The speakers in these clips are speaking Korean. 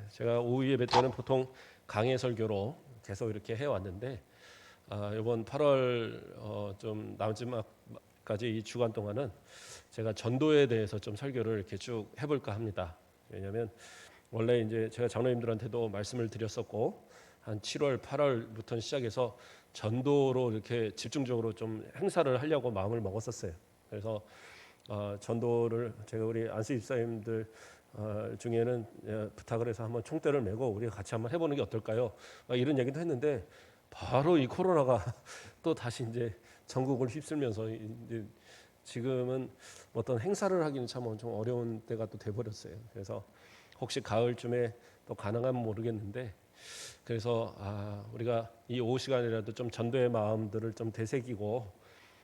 제가 오후 예배 때는 보통 강해 설교로 계속 이렇게 해왔는데 이번 8월 좀 마지막까지 이 주간 동안은 제가 전도에 대해서 좀 설교를 이렇게 쭉 해볼까 합니다. 왜냐하면 원래 이제 제가 장로님들한테도 말씀을 드렸었고 한 7월, 8월부터 시작해서 전도로 이렇게 집중적으로 좀 행사를 하려고 마음을 먹었었어요. 그래서 전도를 제가 우리 안수 집사님들 중에는 부탁을 해서 한번 총대를 메고 우리가 같이 한번 해보는 게 어떨까요? 이런 얘기도 했는데 바로 이 코로나가 또 다시 이제 전국을 휩쓸면서 이제 지금은 어떤 행사를 하기는 참 엄청 어려운 때가 또 돼버렸어요. 그래서 혹시 가을쯤에 또 가능하면 모르겠는데 그래서 우리가 이 오후 시간이라도 좀 전도의 마음들을 좀 되새기고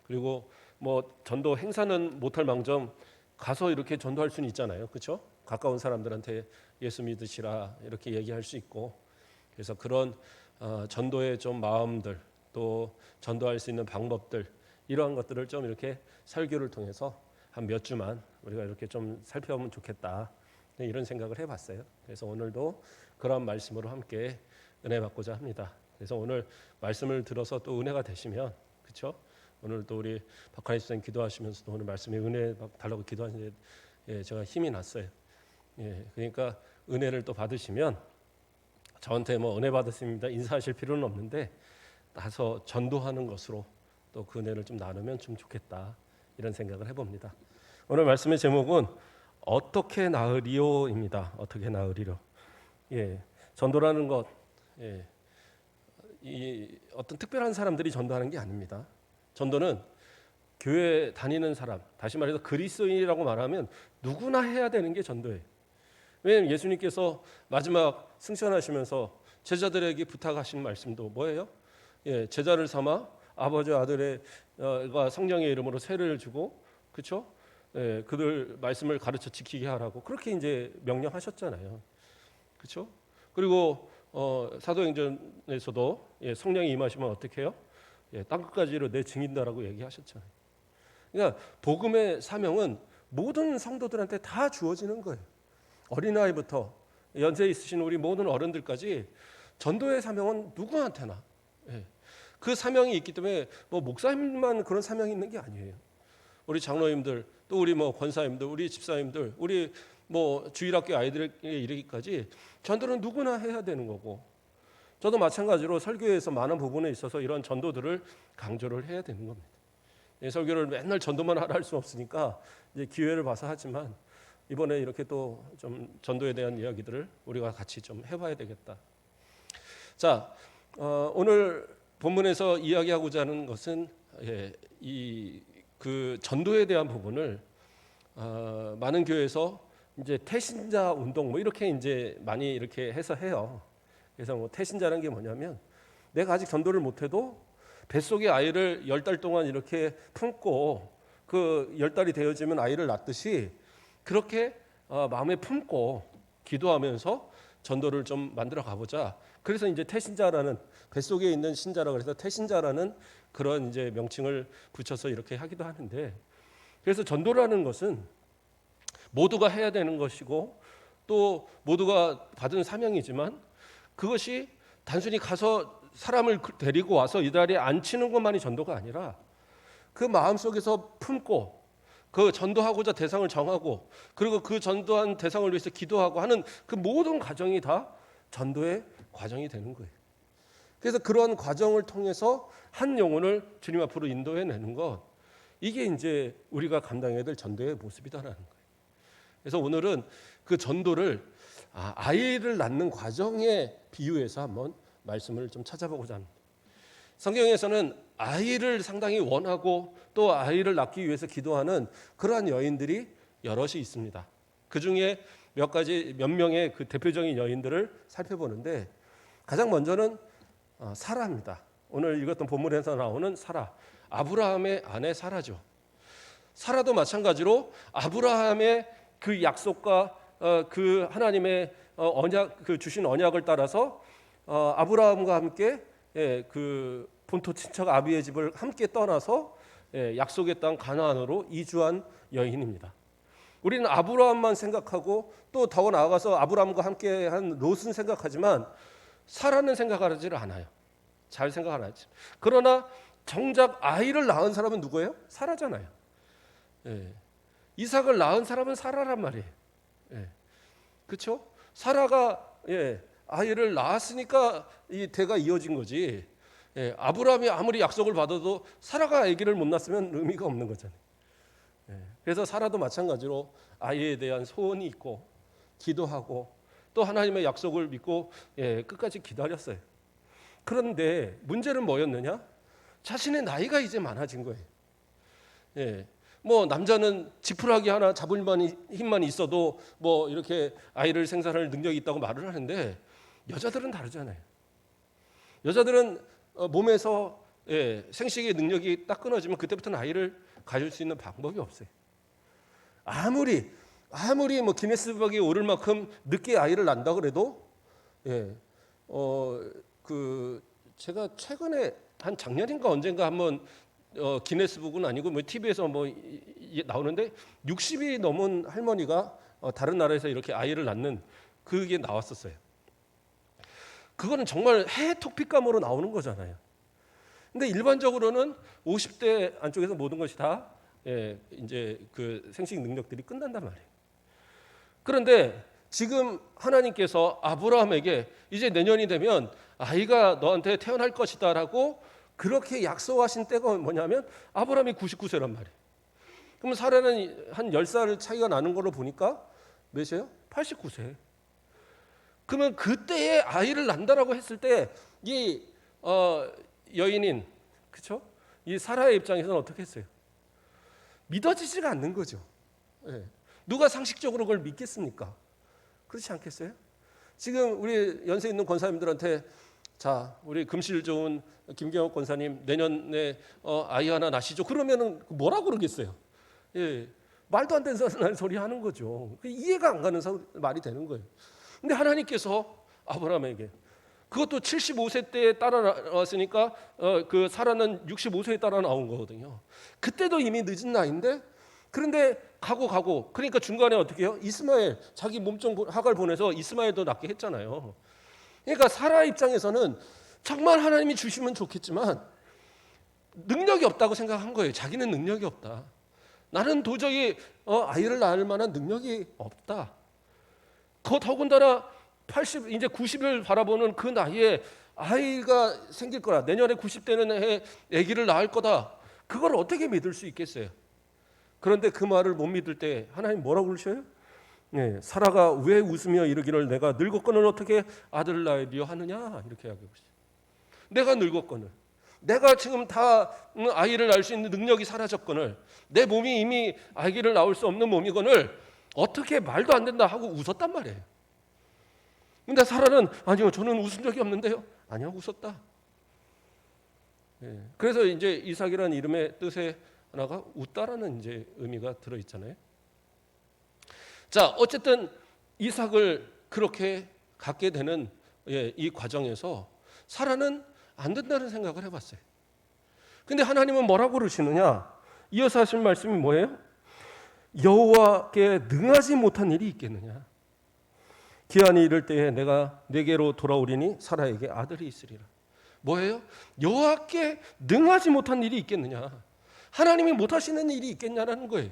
그리고 뭐 전도 행사는 못할 망정 가서 이렇게 전도할 수는 있잖아요, 그렇죠? 가까운 사람들한테 예수 믿으시라 이렇게 얘기할 수 있고 그래서 그런 전도의 좀 마음들 또 전도할 수 있는 방법들 이러한 것들을 좀 이렇게 설교를 통해서 한 몇 주만 우리가 이렇게 좀 살펴보면 좋겠다 이런 생각을 해봤어요. 그래서 오늘도 그런 말씀으로 함께 은혜 받고자 합니다. 그래서 오늘 말씀을 들어서 또 은혜가 되시면 그렇죠? 오늘 또 우리 박한희 선생님 기도하시면서도 오늘 말씀에 은혜 달라고 기도하시는데 제가 힘이 났어요. 그러니까 은혜를 또 받으시면 저한테 뭐 은혜 받았습니다 인사하실 필요는 없는데 가서 전도하는 것으로 또 그 은혜를 좀 나누면 좀 좋겠다 이런 생각을 해봅니다. 오늘 말씀의 제목은 어떻게 나으리오입니다. 어떻게 나으리로. 전도라는 것, 이 어떤 특별한 사람들이 전도하는 게 아닙니다. 전도는 교회 다니는 사람, 다시 말해서 그리스도인이라고 말하면 누구나 해야 되는 게 전도예요. 왜냐하면 예수님께서 마지막 승천하시면서 제자들에게 부탁하신 말씀도 뭐예요? 제자를 삼아 아버지 아들의 성령의 이름으로 세례를 주고 그렇죠? 그들 말씀을 가르쳐 지키게 하라고 그렇게 이제 명령하셨잖아요. 그렇죠? 그리고 사도행전에서도 성령이 임하시면 어떻게 해요? 땅끝까지로 내 증인다라고 얘기하셨잖아요. 그러니까 복음의 사명은 모든 성도들한테 다 주어지는 거예요. 어린아이부터 연세 있으신 우리 모든 어른들까지 전도의 사명은 누구한테나 그 사명이 있기 때문에 뭐 목사님만 그런 사명이 있는 게 아니에요. 우리 장로님들 또 우리 뭐 권사님들 우리 집사님들 우리 뭐 주일학교 아이들에게 이르기까지 전도는 누구나 해야 되는 거고 저도 마찬가지로 설교에서 많은 부분에 있어서 이런 전도들을 강조를 해야 되는 겁니다. 설교를 맨날 전도만 하라 할 수 없으니까 이제 기회를 봐서 하지만 이번에 이렇게 또 좀 전도에 대한 이야기들을 우리가 같이 좀 해봐야 되겠다. 자, 오늘 본문에서 이야기하고자 하는 것은 그 전도에 대한 부분을 많은 교회에서 이제 태신자 운동 뭐 이렇게 이제 많이 이렇게 해서 해요. 그래서 뭐 태신자라는 게 뭐냐면 내가 아직 전도를 못해도 뱃속에 아이를 10달 동안 이렇게 품고 그 10달이 되어지면 아이를 낳듯이 그렇게 마음에 품고 기도하면서 전도를 좀 만들어 가보자. 그래서 이제 태신자라는 뱃속에 있는 신자라고 해서 태신자라는 그런 이제 명칭을 붙여서 이렇게 하기도 하는데 그래서 전도라는 것은 모두가 해야 되는 것이고 또 모두가 받은 사명이지만 그것이 단순히 가서 사람을 데리고 와서 이 자리에 앉히는 것만이 전도가 아니라 그 마음속에서 품고 그 전도하고자 대상을 정하고 그리고 그 전도한 대상을 위해서 기도하고 하는 그 모든 과정이 다 전도의 과정이 되는 거예요. 그래서 그런 과정을 통해서 한 영혼을 주님 앞으로 인도해내는 것 이게 이제 우리가 감당해야 될 전도의 모습이다라는 거예요. 그래서 오늘은 그 전도를 아이를 낳는 과정에 비유해서 한번 말씀을 좀 찾아보고자 합니다. 성경에서는 아이를 상당히 원하고 또 아이를 낳기 위해서 기도하는 그러한 여인들이 여럿이 있습니다. 그 중에 몇 명의 그 대표적인 여인들을 살펴보는데 가장 먼저는 사라입니다. 오늘 읽었던 본문에서 나오는 사라, 아브라함의 아내 사라죠. 사라도 마찬가지로 아브라함의 그 약속과 그 하나님의 언약, 그 주신 언약을 따라서 아브라함과 함께 그 본토 친척 아비의 집을 함께 떠나서 약속의 땅 가나안으로 이주한 여인입니다. 우리는 아브라함만 생각하고 또 더 나아가서 아브라함과 함께한 롯은 생각하지만 사라는 생각하지를 않아요. 잘 생각 안 하지. 그러나 정작 아이를 낳은 사람은 누구예요? 사라잖아요. 예. 이삭을 낳은 사람은 사라란 말이에요. 예. 그렇죠? 사라가 아이를 낳았으니까 이 대가 이어진 거지. 아브라함이 아무리 약속을 받아도 사라가 아기를 못 낳았으면 의미가 없는 거잖아요. 그래서 사라도 마찬가지로 아이에 대한 소원이 있고 기도하고 또 하나님의 약속을 믿고 끝까지 기다렸어요. 그런데 문제는 뭐였느냐? 자신의 나이가 이제 많아진 거예요. 뭐 남자는 지푸라기 하나 잡을 힘만 있어도 뭐 이렇게 아이를 생산할 능력이 있다고 말을 하는데 여자들은 다르잖아요. 여자들은 몸에서 생식의 능력이 딱 끊어지면 그때부터는 아이를 가질 수 있는 방법이 없어요. 아무리 뭐 기네스북에 오를 만큼 늦게 아이를 낳는다 그래도 제가 최근에 한 작년인가 언젠가 한번 기네스북은 아니고 뭐 TV에서 뭐 나오는데 60이 넘은 할머니가 다른 나라에서 이렇게 아이를 낳는 그게 나왔었어요. 그거는 정말 해톡핏감으로 나오는 거잖아요. 근데 일반적으로는 50대 안쪽에서 모든 것이 다 이제 그 생식 능력들이 끝난단 말이에요. 그런데 지금 하나님께서 아브라함에게 이제 내년이 되면 아이가 너한테 태어날 것이다라고 그렇게 약속하신 때가 뭐냐면 아브라함이 99세란 말이에요. 그럼 사라는 한 10살 차이가 나는 걸로 보니까 몇이에요? 89세. 그러면 그때에 아이를 낳는다라고 했을 때 이 여인인 그렇죠? 이 사라의 입장에서는 어떻게 했어요? 믿어지지가 않는 거죠. 누가 상식적으로 그걸 믿겠습니까? 그렇지 않겠어요? 지금 우리 연세 있는 권사님들한테 자, 우리 금실 좋은 김경옥 권사님 내년에 아이 하나 낳으시죠. 그러면은 뭐라고 그러겠어요? 말도 안 되는 소리 하는 거죠. 이해가 안 가는 말이 되는 거예요. 근데 하나님께서 아브라함에게 그것도 75세 때에 따라 나왔으니까 그 사라는 65세에 따라 나온 거거든요. 그때도 이미 늦은 나이인데 그런데 가고 그러니까 중간에 어떻게 해요? 이스마엘 자기 몸종 하갈 보내서 이스마엘도 낳게 했잖아요. 그러니까 사라 입장에서는 정말 하나님이 주시면 좋겠지만 능력이 없다고 생각한 거예요. 자기는 능력이 없다. 나는 도저히 아이를 낳을 만한 능력이 없다. 더군다나 80 이제 90을 바라보는 그 나이에 아이가 생길 거라. 내년에 90되는 해에 아기를 낳을 거다. 그걸 어떻게 믿을 수 있겠어요? 그런데 그 말을 못 믿을 때 하나님 뭐라고 그러셔요? 사라가 왜 웃으며 이르기를 내가 늙었거늘 어떻게 아들을 낳으려 하느냐 이렇게 하고 있어요. 내가 늙었거늘 내가 지금 다 아이를 낳을 수 있는 능력이 사라졌거늘 내 몸이 이미 아기를 낳을 수 없는 몸이거늘 어떻게 말도 안 된다 하고 웃었단 말이에요. 근데 사라는 아니요 저는 웃은 적이 없는데요. 아니요 웃었다. 그래서 이제 이삭이라는 이름의 뜻에 하나가 웃다라는 이제 의미가 들어 있잖아요. 자, 어쨌든 이삭을 그렇게 갖게 되는 이 과정에서 사라는 안 된다는 생각을 해봤어요. 근데 하나님은 뭐라고 그러시느냐? 이어서 하신 말씀이 뭐예요? 여호와께 능하지 못한 일이 있겠느냐? 기한이 이를 때에 내가 내게로 돌아오리니 사라에게 아들이 있으리라. 뭐예요? 여호와께 능하지 못한 일이 있겠느냐? 하나님이 못하시는 일이 있겠냐라는 거예요.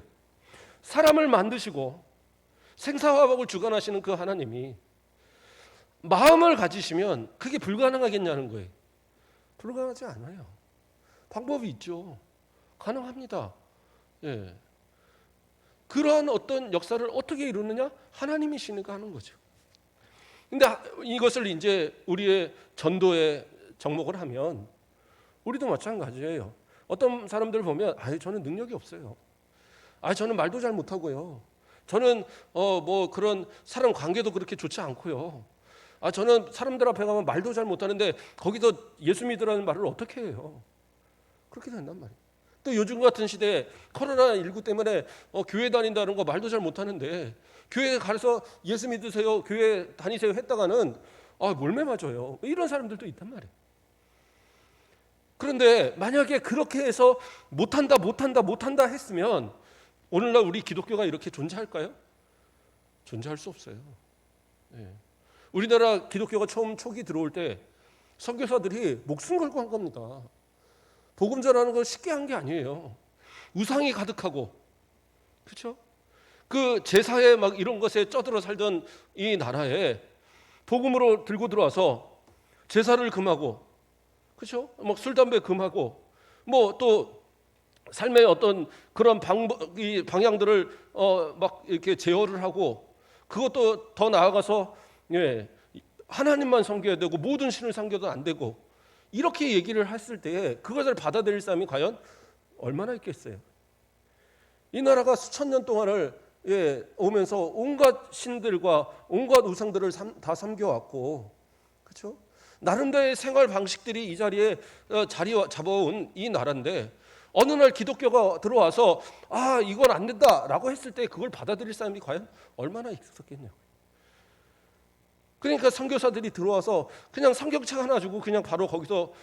사람을 만드시고 생사화복을 주관하시는 그 하나님이 마음을 가지시면 그게 불가능하겠냐는 거예요. 불가능하지 않아요. 방법이 있죠. 가능합니다. 그러한 어떤 역사를 어떻게 이루느냐? 하나님이시니까 하는 거죠. 근데 이것을 이제 우리의 전도에 접목을 하면 우리도 마찬가지예요. 어떤 사람들 보면 저는 능력이 없어요. 저는 말도 잘 못하고요. 저는 뭐 그런 사람 관계도 그렇게 좋지 않고요. 저는 사람들 앞에 가면 말도 잘 못하는데 거기서 예수 믿으라는 말을 어떻게 해요? 그렇게 된단 말이에요. 또 요즘 같은 시대에 코로나19 때문에 교회 다닌다는 거 말도 잘 못하는데 교회에 가서 예수 믿으세요, 교회 다니세요 했다가는 몰매 맞아요. 이런 사람들도 있단 말이에요. 그런데 만약에 그렇게 해서 못한다 했으면 오늘날 우리 기독교가 이렇게 존재할까요? 존재할 수 없어요. 예. 우리나라 기독교가 처음 초기 들어올 때 선교사들이 목숨 걸고 한 겁니다. 복음 전하는 걸 쉽게 한 게 아니에요. 우상이 가득하고, 그렇죠? 그 제사에 막 이런 것에 쩌들어 살던 이 나라에 복음으로 들고 들어와서 제사를 금하고, 그렇죠? 막 술 담배 금하고, 뭐 또 삶의 어떤 그런 이 방향들을 막 이렇게 제어를 하고, 그것도 더 나아가서 하나님만 섬겨야 되고 모든 신을 섬겨도 안 되고, 이렇게 얘기를 했을 때 그것을 받아들일 사람이 과연 얼마나 있겠어요? 이 나라가 수천 년 동안을 오면서 온갖 신들과 온갖 우상들을 다 섬겨왔고, 그렇죠? 나름대로의 생활 방식들이 이 자리에 자리 잡아온 이 나라인데, 어느 날 기독교가 들어와서 이건 안 된다라고 했을 때 그걸 받아들일 사람이 과연 얼마나 있었겠냐고. 그러니까 선교사들이 들어와서 그냥 성경책 하나 주고 그냥 바로 거기서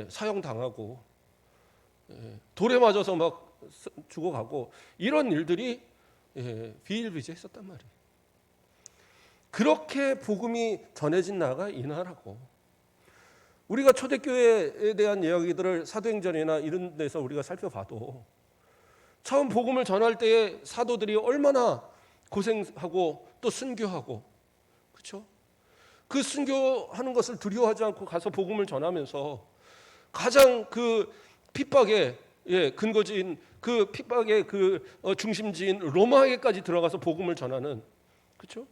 사형당하고, 돌에 맞아서 막 죽어가고, 이런 일들이 비일비재했었단 말이에요. 그렇게 복음이 전해진 나라가 이 나라고, 우리가 초대교회에 대한 이야기들을 사도행전이나 이런 데서 우리가 살펴봐도 처음 복음을 전할 때에 사도들이 얼마나 고생하고 또 순교하고, 그렇죠? 그 순교하는 것을 두려워하지 않고 가서 복음을 전하면서 가장 그 핍박의 근거지인, 그 핍박의 그 중심지인 로마에까지 들어가서 복음을 전하는, 그렇죠?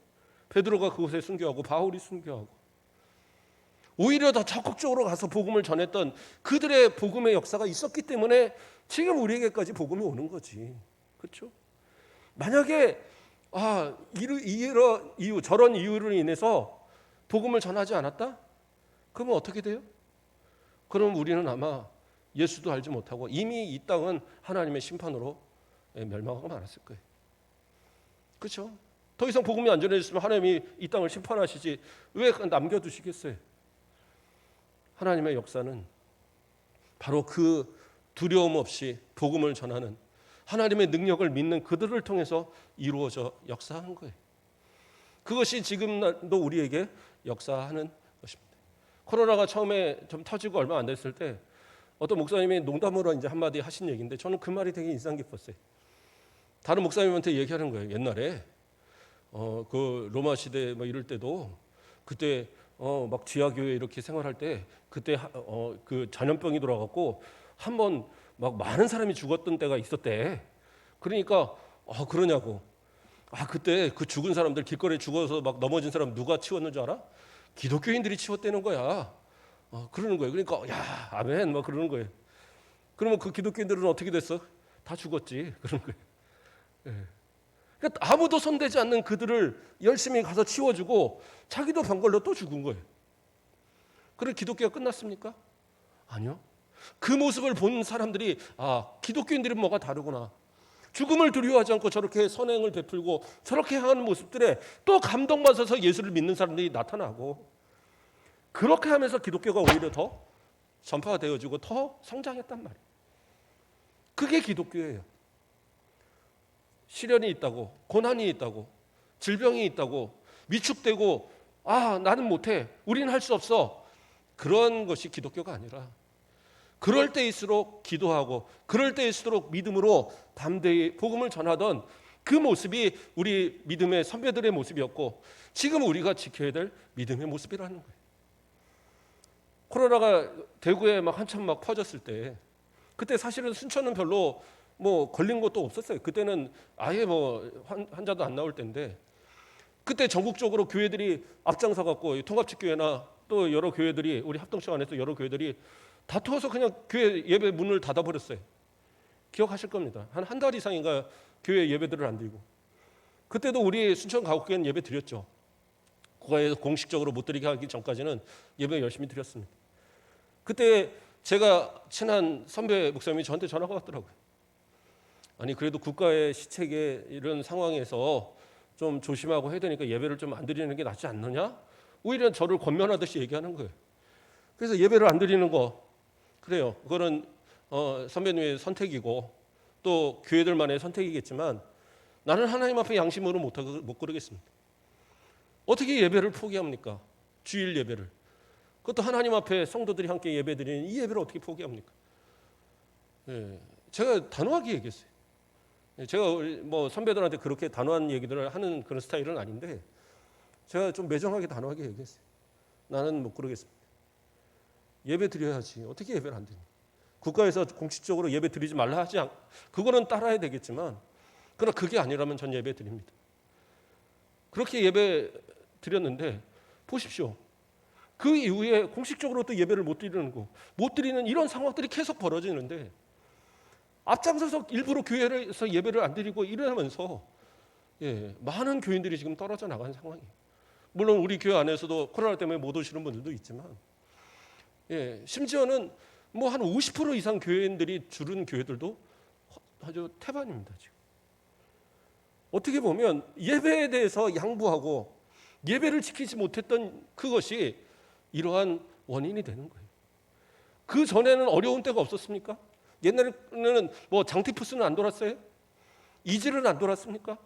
베드로가 그곳에 순교하고 바울이 순교하고, 오히려 더 적극적으로 가서 복음을 전했던 그들의 복음의 역사가 있었기 때문에 지금 우리에게까지 복음이 오는 거지, 그렇죠? 만약에 이런 이유, 저런 이유로 인해서 복음을 전하지 않았다? 그러면 어떻게 돼요? 그럼 우리는 아마 예수도 알지 못하고 이미 이 땅은 하나님의 심판으로 멸망하고 말았을 거예요. 그렇죠? 더 이상 복음이 안 전해졌으면 하나님이 이 땅을 심판하시지 왜 남겨두시겠어요? 하나님의 역사는 바로 그 두려움 없이 복음을 전하는, 하나님의 능력을 믿는 그들을 통해서 이루어져 역사하는 거예요. 그것이 지금도 우리에게 역사하는 것입니다. 코로나가 처음에 좀 터지고 얼마 안 됐을 때 어떤 목사님이 농담으로 이제 한마디 하신 얘기인데 저는 그 말이 되게 인상 깊었어요. 다른 목사님한테 얘기하는 거예요. 옛날에 그 로마 시대 뭐 이럴 때도 그때 막 지하교회 이렇게 생활할 때 그때 그 전염병이 돌아갔고 한번 막 많은 사람이 죽었던 때가 있었대. 그러니까 그러냐고. 그때 그 죽은 사람들 길거리에 죽어서 막 넘어진 사람 누가 치웠는 줄 알아? 기독교인들이 치웠다는 거야. 그러는 거예요. 그러니까 야 아멘 막 그러는 거예요. 그러면 그 기독교인들은 어떻게 됐어? 다 죽었지. 그런 거예요. 예. 그러니까 아무도 손대지 않는 그들을 열심히 가서 치워주고 자기도 병 걸려 또 죽은 거예요. 그래 기독교가 끝났습니까? 아니요. 그 모습을 본 사람들이 기독교인들은 뭐가 다르구나. 죽음을 두려워하지 않고 저렇게 선행을 베풀고 저렇게 하는 모습들에 또 감동받아서 예수를 믿는 사람들이 나타나고, 그렇게 하면서 기독교가 오히려 더 전파가 되어지고 더 성장했단 말이에요. 그게 기독교예요. 시련이 있다고, 고난이 있다고, 질병이 있다고, 위축되고 나는 못해, 우리는 할 수 없어, 그런 것이 기독교가 아니라 그럴 때일수록 기도하고 그럴 때일수록 믿음으로 담대히 복음을 전하던 그 모습이 우리 믿음의 선배들의 모습이었고 지금 우리가 지켜야 될 믿음의 모습이라는 거예요. 코로나가 대구에 막 한참 막 퍼졌을 때 그때 사실은 순천은 별로 뭐 걸린 것도 없었어요. 그때는 아예 뭐 환자도 안 나올 때인데 그때 전국적으로 교회들이 앞장서 갖고 통합집교회나 또 여러 교회들이 우리 합동청 안에서 여러 교회들이 다투어서 그냥 교회 예배 문을 닫아버렸어요. 기억하실 겁니다. 한 달 이상인가 교회 예배들을 안 드리고, 그때도 우리 순천 가옥교회는 예배 드렸죠. 국가에서 공식적으로 못 드리게 하기 전까지는 예배 열심히 드렸습니다. 그때 제가 친한 선배 목사님이 저한테 전화가 왔더라고요. 아니 그래도 국가의 시책에 이런 상황에서 좀 조심하고 해야 되니까 예배를 좀 안 드리는 게 낫지 않느냐? 오히려 저를 권면하듯이 얘기하는 거예요. 그래서 예배를 안 드리는 거, 그래요. 그거는 선배님의 선택이고 또 교회들만의 선택이겠지만 나는 하나님 앞에 양심으로 못 그러겠습니다. 어떻게 예배를 포기합니까? 주일 예배를. 그것도 하나님 앞에 성도들이 함께 예배드리는 이 예배를 어떻게 포기합니까? 예, 제가 단호하게 얘기했어요. 제가 뭐 선배들한테 그렇게 단호한 얘기들을 하는 그런 스타일은 아닌데 제가 좀 매정하게 단호하게 얘기했어요. 나는 못 그러겠습니다. 예배 드려야지. 어떻게 예배를 안 드니? 국가에서 공식적으로 예배 드리지 말라 하지 않, 그거는 따라야 되겠지만 그러나 그게 아니라면 전 예배 드립니다. 그렇게 예배 드렸는데 보십시오. 그 이후에 공식적으로 또 예배를 못 드리는 거, 못 드리는 이런 상황들이 계속 벌어지는데 앞장서서 일부러 교회에서 예배를 안 드리고 이러면서 많은 교인들이 지금 떨어져 나가는 상황이에요. 물론 우리 교회 안에서도 코로나 때문에 못 오시는 분들도 있지만 심지어는 뭐 한 50% 이상 교인들이 줄은 교회들도 아주 태반입니다. 지금. 어떻게 보면 예배에 대해서 양보하고 예배를 지키지 못했던 그것이 이러한 원인이 되는 거예요. 그 전에는 어려운 때가 없었습니까? 옛날에는 뭐 장티푸스는 안 돌았어요? 이질은 안 돌았습니까?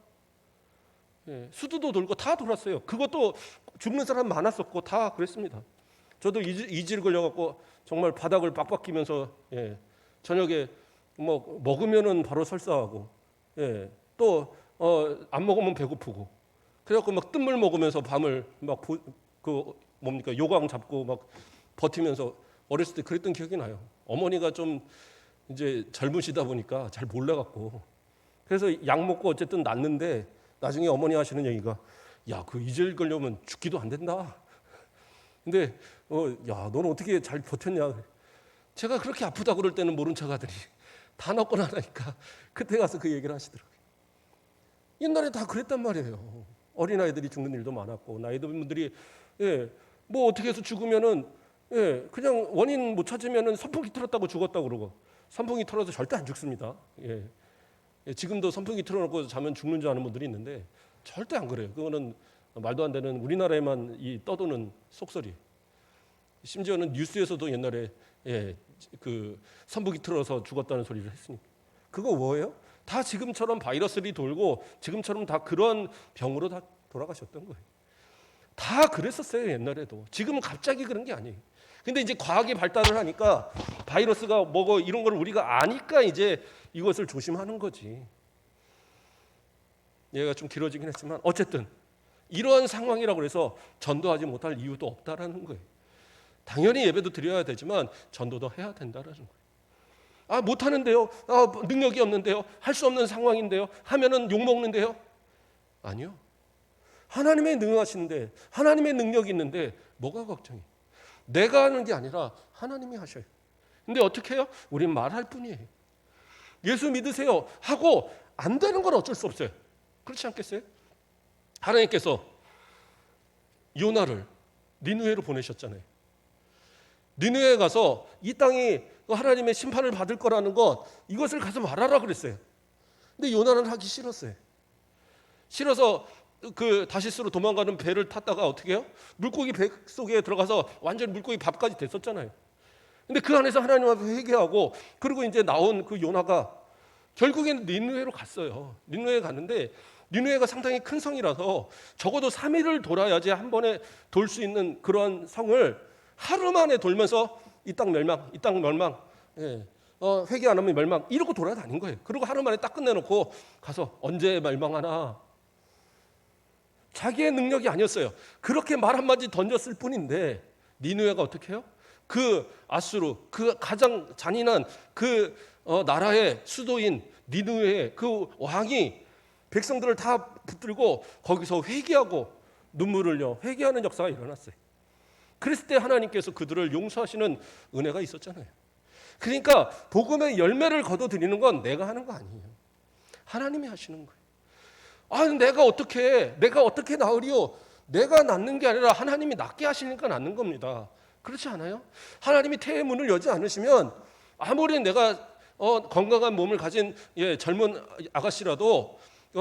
수두도 돌고 다 돌았어요. 그것도 죽는 사람 많았었고 다 그랬습니다. 저도 이질 걸려갖고 정말 바닥을 빡빡 끼면서 저녁에 뭐 먹으면은 바로 설사하고 또 안 먹으면 배고프고 그래갖고 막 뜬물 먹으면서 밤을 막 그 뭡니까 요강 잡고 막 버티면서 어렸을 때 그랬던 기억이 나요. 어머니가 좀 이제 젊으시다 보니까 잘 몰라갖고 그래서 약 먹고 어쨌든 낫는데 나중에 어머니 하시는 얘기가 야, 그 이질 걸려면 죽기도 안 된다. 근데 야, 너는 어떻게 잘 버텼냐? 제가 그렇게 아프다 그럴 때는 모른 척하더니 다 넣고 나니까 그때 가서 그 얘기를 하시더라고요. 옛날에 다 그랬단 말이에요. 어린아이들이 죽는 일도 많았고 나이 든 분들이 뭐 어떻게 해서 죽으면은 그냥 원인 못 찾으면은 선풍기 틀었다고 죽었다고 그러고 선풍기 틀어도 절대 안 죽습니다. 지금도 선풍기 틀어놓고 자면 죽는 줄 아는 분들이 있는데 절대 안 그래요. 그거는 말도 안 되는 우리나라에만 이 떠도는 속설이. 심지어는 뉴스에서도 옛날에 그 선풍기 틀어서 죽었다는 소리를 했으니까. 그거 뭐예요? 다 지금처럼 바이러스들이 돌고 지금처럼 다 그런 병으로 다 돌아가셨던 거예요. 다 그랬었어요 옛날에도. 지금은 갑자기 그런 게 아니에요. 근데 이제 과학이 발달을 하니까 바이러스가 뭐고 이런 걸 우리가 아니까 이제 이것을 조심하는 거지. 얘가 좀 길어지긴 했지만 어쨌든 이러한 상황이라고 해서 전도하지 못할 이유도 없다라는 거예요. 당연히 예배도 드려야 되지만 전도도 해야 된다라는 거예요. 아, 못하는데요. 아, 능력이 없는데요. 할 수 없는 상황인데요. 하면은 욕먹는데요. 아니요. 하나님의 능하신데 하나님의 능력이 있는데 뭐가 걱정이에요? 내가 하는 게 아니라 하나님이 하셔요. 근데 어떻게 해요? 우린 말할 뿐이에요. 예수 믿으세요 하고 안 되는 건 어쩔 수 없어요. 그렇지 않겠어요? 하나님께서 요나를 니느웨로 보내셨잖아요. 니느웨에 가서 이 땅이 하나님의 심판을 받을 거라는 것 이것을 가서 말하라 그랬어요. 근데 요나는 하기 싫었어요. 싫어서 그 다시스로 도망가는 배를 탔다가 어떻게 해요? 물고기 배 속에 들어가서 완전 물고기 밥까지 됐었잖아요. 근데 그 안에서 하나님 앞에 회개하고 그리고 이제 나온 그 요나가 결국에는 니느웨로 갔어요. 니느웨에 갔는데 니느웨가 상당히 큰 성이라서 적어도 3일을 돌아야지 한 번에 돌 수 있는 그런 성을 하루 만에 돌면서 이 땅 멸망, 이 땅 멸망, 회개 안 하면 멸망 이러고 돌아다닌 거예요. 그리고 하루 만에 딱 끝내놓고 가서 언제 멸망하나. 자기의 능력이 아니었어요. 그렇게 말 한마디 던졌을 뿐인데 니느웨가 어떻게 해요? 그 아수르, 그 가장 잔인한 그 나라의 수도인 니느웨의 그 왕이 백성들을 다 붙들고 거기서 회개하고 눈물을 흘려 회개하는 역사가 일어났어요. 그랬을 때 하나님께서 그들을 용서하시는 은혜가 있었잖아요. 그러니까 복음의 열매를 거둬들이는 건 내가 하는 거 아니에요. 하나님이 하시는 거예요. 아, 내가 어떻게 나으리요? 내가 낳는 게 아니라 하나님이 낫게 하시니까 낳는 겁니다. 그렇지 않아요? 하나님이 태의 문을 여지 않으시면 아무리 내가 건강한 몸을 가진 젊은 아가씨라도